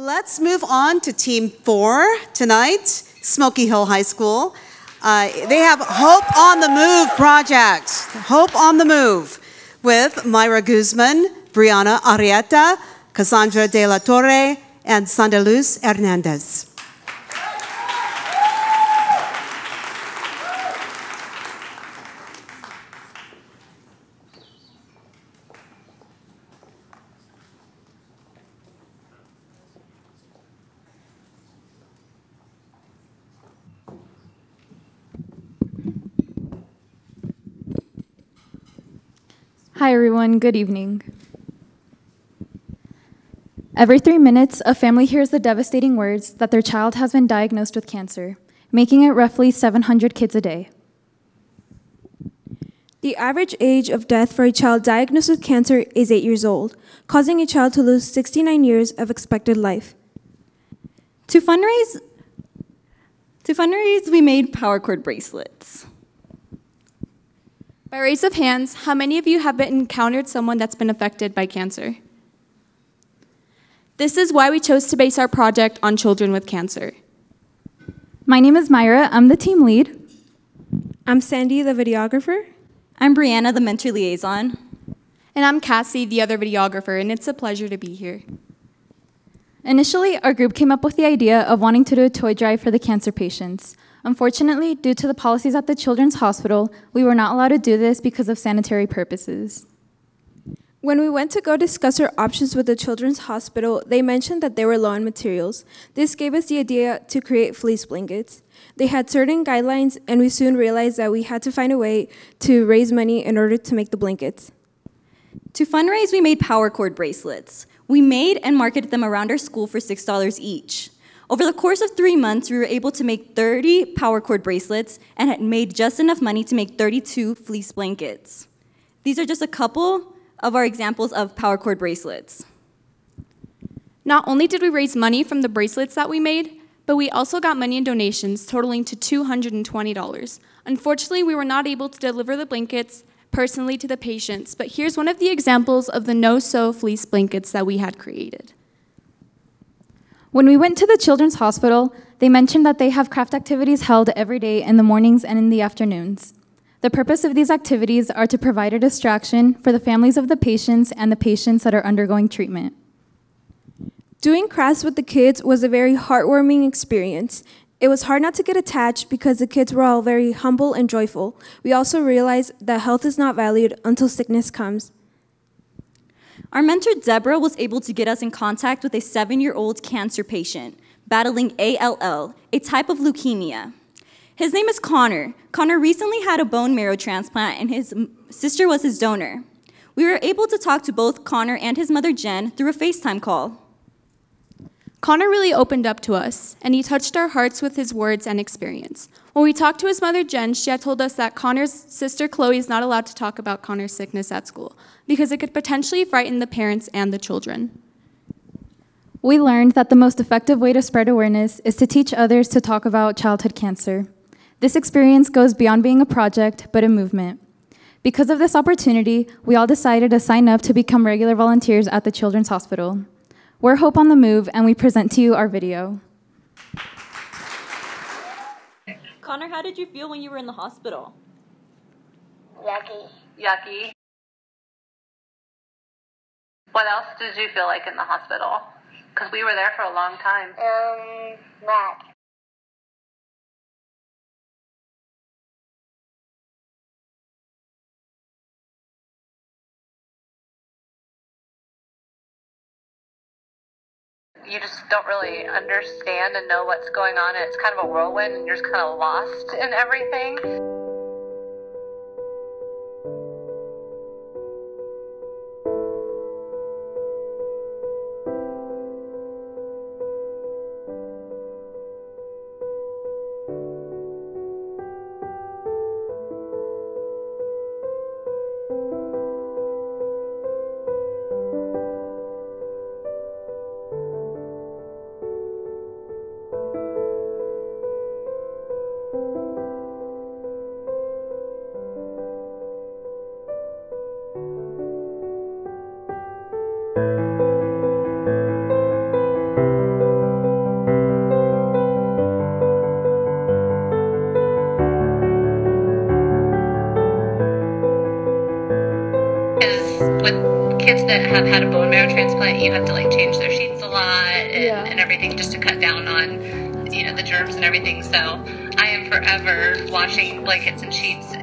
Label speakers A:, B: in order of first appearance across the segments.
A: let's move on to Team 4 tonight, Smokey Hill High School. They have Hope on the Move project, Hope on the Move, with Myra Guzman, Brianna Arrieta, Cassandra De La Torre, and Sandaluz Hernandez.
B: Hi everyone, good evening. Every 3 minutes, a family hears the devastating words that their child has been diagnosed with cancer, making it roughly 700 kids a day.
C: The average age of death for a child diagnosed with cancer is 8 years old, causing a child to lose 69 years of expected life.
D: To fundraise, we made power cord bracelets.
E: By raise of hands, how many of you have encountered someone that's been affected by cancer? This is why we chose to base our project on children with cancer.
B: My name is Myra, I'm the team lead.
C: I'm Sandy, the videographer.
D: I'm Brianna, the mentor liaison.
E: And I'm Cassie, the other videographer, and it's a pleasure to be here.
B: Initially, our group came up with the idea of wanting to do a toy drive for the cancer patients. Unfortunately, due to the policies at the Children's Hospital, we were not allowed to do this because of sanitary purposes.
C: When we went to go discuss our options with the Children's Hospital, they mentioned that they were low on materials. This gave us the idea to create fleece blankets. They had certain guidelines, and we soon realized that we had to find a way to raise money in order to make the blankets.
D: To fundraise, we made power cord bracelets. We made and marketed them around our school for $6 each. Over the course of 3 months, we were able to make 30 power cord bracelets and had made just enough money to make 32 fleece blankets. These are just a couple of our examples of power cord bracelets.
E: Not only did we raise money from the bracelets that we made, but we also got money in donations totaling to $220. Unfortunately, we were not able to deliver the blankets personally to the patients, but here's one of the examples of the no-sew fleece blankets that we had created.
B: When we went to the Children's Hospital, they mentioned that they have craft activities held every day in the mornings and in the afternoons. The purpose of these activities are to provide a distraction for the families of the patients and the patients that are undergoing treatment.
C: Doing crafts with the kids was a very heartwarming experience. It was hard not to get attached because the kids were all very humble and joyful. We also realized that health is not valued until sickness comes.
D: Our mentor, Deborah, was able to get us in contact with a 7-year-old cancer patient battling ALL, a type of leukemia. His name is Connor. Connor recently had a bone marrow transplant, and his sister was his donor. We were able to talk to both Connor and his mother, Jen, through a FaceTime call.
E: Connor really opened up to us, and he touched our hearts with his words and experience. When we talked to his mother, Jen, she had told us that Connor's sister, Chloe, is not allowed to talk about Connor's sickness at school because it could potentially frighten the parents and the children.
B: We learned that the most effective way to spread awareness is to teach others to talk about childhood cancer. This experience goes beyond being a project, but a movement. Because of this opportunity, we all decided to sign up to become regular volunteers at the Children's Hospital. We're Hope on the Move, and we present to you our video.
D: Connor, how did you feel when you were in the hospital?
F: Yucky. What else did you feel like in the hospital? Because we were there for a long time.
G: Mad.
F: You just don't really understand and know what's going on, and it's kind of a whirlwind, and you're just kind of lost in everything. with kids that have had a bone marrow transplant, you have to like change their sheets a lot and everything just to cut down on, you know, the germs and everything. So I am forever washing blankets and sheets.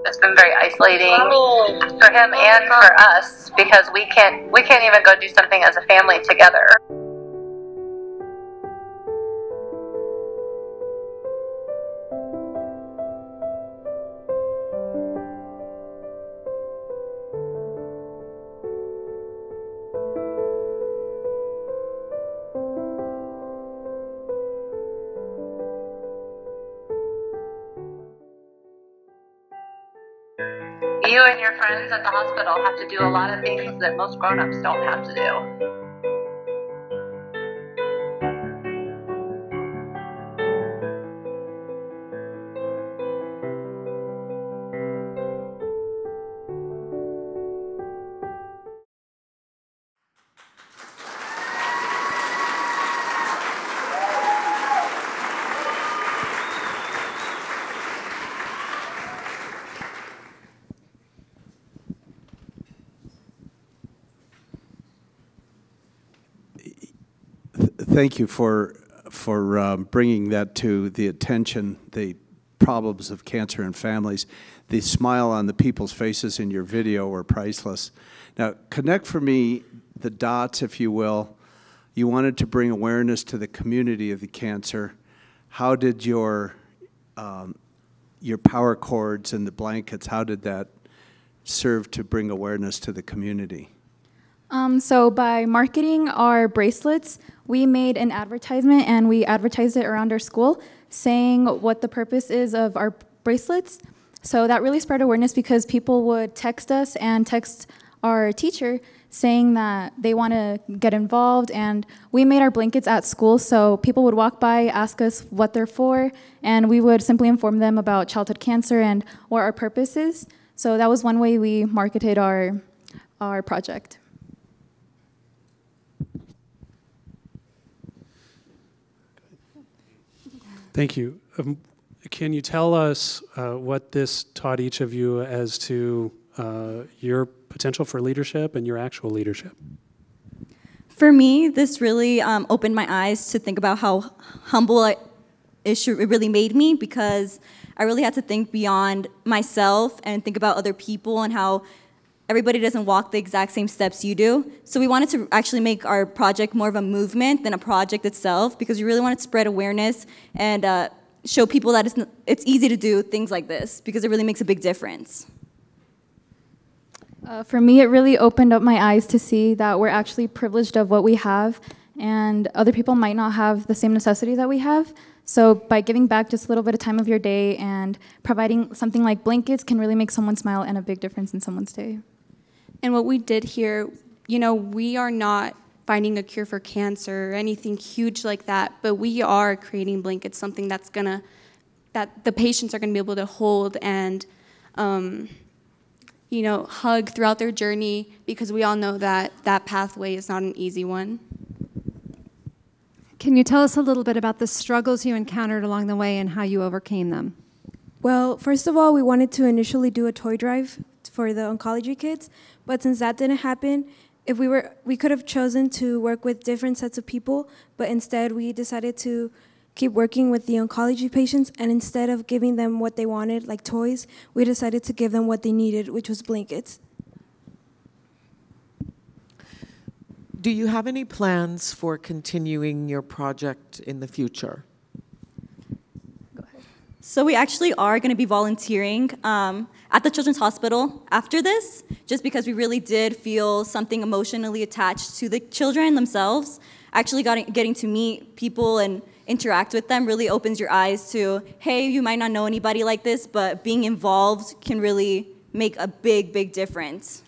F: It's been very isolating for him and for us because we can't even go do something as a family together. You and your friends at the hospital have to do a lot of things that most grown-ups don't have to do.
H: Thank you for bringing that to the attention, the problems of cancer in families. The smile on the people's faces in your video were priceless. Now, connect for me the dots, if you will. You wanted to bring awareness to the community of the cancer. How did your power cords and the blankets, how did that serve to bring awareness to the community?
B: So by marketing our bracelets, we made an advertisement and we advertised it around our school saying what the purpose is of our bracelets. So that really spread awareness because people would text us and text our teacher saying that they want to get involved, and we made our blankets at school so people would walk by, ask us what they're for, and we would simply inform them about childhood cancer and what our purpose is. So that was one way we marketed our project.
I: Thank you. Can you tell us what this taught each of you as to your potential for leadership and your actual leadership?
D: For me, this really opened my eyes to think about how humble it really made me, because I really had to think beyond myself and think about other people and how everybody doesn't walk the exact same steps you do. So we wanted to actually make our project more of a movement than a project itself, because we really wanted to spread awareness and show people that it's easy to do things like this, because it really makes a big difference.
B: For me, it really opened up my eyes to see that we're actually privileged of what we have, and other people might not have the same necessity that we have. So by giving back just a little bit of time of your day and providing something like blankets can really make someone smile and a big difference in someone's day.
E: And what we did here, you know, we are not finding a cure for cancer or anything huge like that, but we are creating blankets, something that the patients are gonna be able to hold and, you know, hug throughout their journey, because we all know that that pathway is not an easy one.
J: Can you tell us a little bit about the struggles you encountered along the way and how you overcame them?
C: Well, first of all, we wanted to initially do a toy drive for the oncology kids, but since that didn't happen, we could have chosen to work with different sets of people, but instead we decided to keep working with the oncology patients, and instead of giving them what they wanted, like toys, we decided to give them what they needed, which was blankets.
K: Do you have any plans for continuing your project in the future?
D: Go ahead. So we actually are going to be volunteering at the Children's Hospital after this, just because we really did feel something emotionally attached to the children themselves. Actually getting to meet people and interact with them really opens your eyes to, hey, you might not know anybody like this, but being involved can really make a big, big difference.